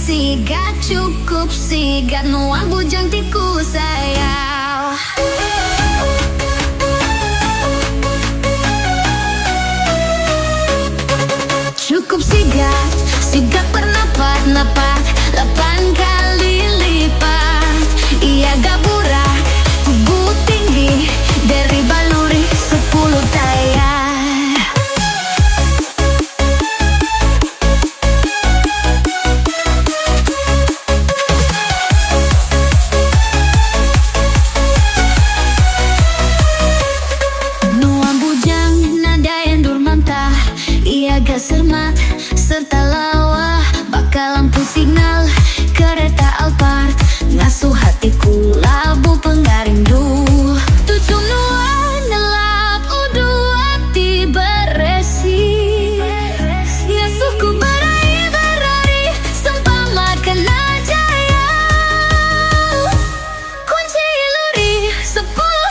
sigat cukup sigat nuang bujang tiku sayang. Cukup sigat pernapat-napat 8 kali lipat. Ia gaburak tubuh tinggi dari baluri 10 tayar. Nuang bujang nada yang durmanta. Ia gasermat serta lawa, bakalan lampu signal kereta Alphard. Ngasuh hatiku labu penggarindu. Tujuh nuan nelap udu hati beresi. Ngasuhku berari sempama kena jaya. Kunci luri 10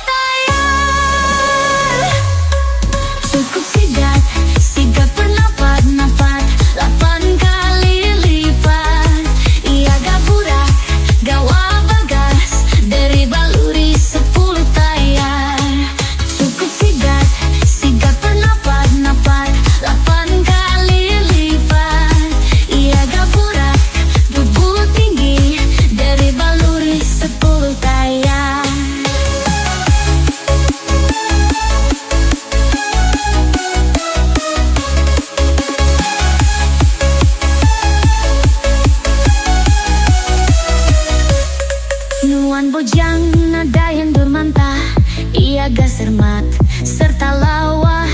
tayar. Cukup sigat pernapat-napat 8 kali lipat. Ia gaburak gawa bagas dari baluri 10 tayar. Cukup sigat pernapat-napat 8 kali lipat. Ia gaburak tubuh tinggi dari baluri 10 tayar. Nuan bujang nada yang durmanta. Ia gasermat serta lawa,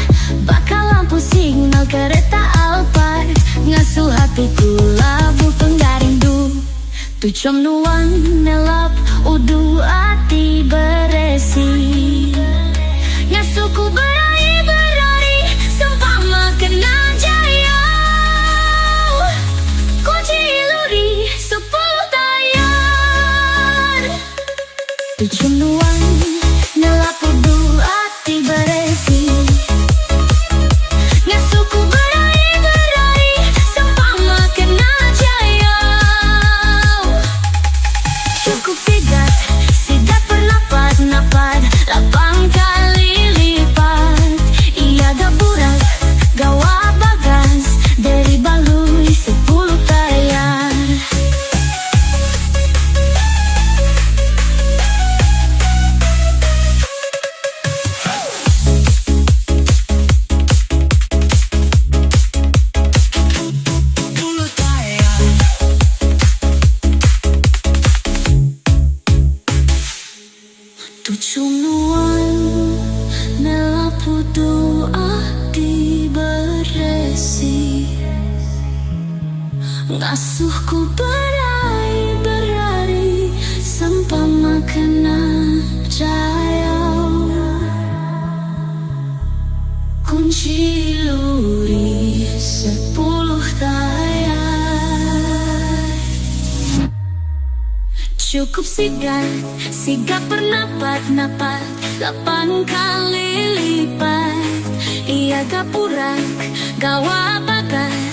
bakal lampu signal kereta Alphard. Ngasuh hatiku labu penggarindu. Tucom nuan nelap udu hati beresi. Ngasuhku berari sempama kena jaya. Kunci luri 10 tayar. Tujuh nuan nelap udu hati beresi. Ngasuhku berari sempama kena jaya. Cukup sigat pernapat-napat 8 kali lipat. Ia gaburak gawa bagas dari balui 10 tayar. Tujuh nuan nelap udu hati beresi. Ngasuhku berari sempama kena jaya. Kunci luri 10 tayar. Cukup sigat pernapat-napat 8 kali lipat. Ia gaburak gawa bagas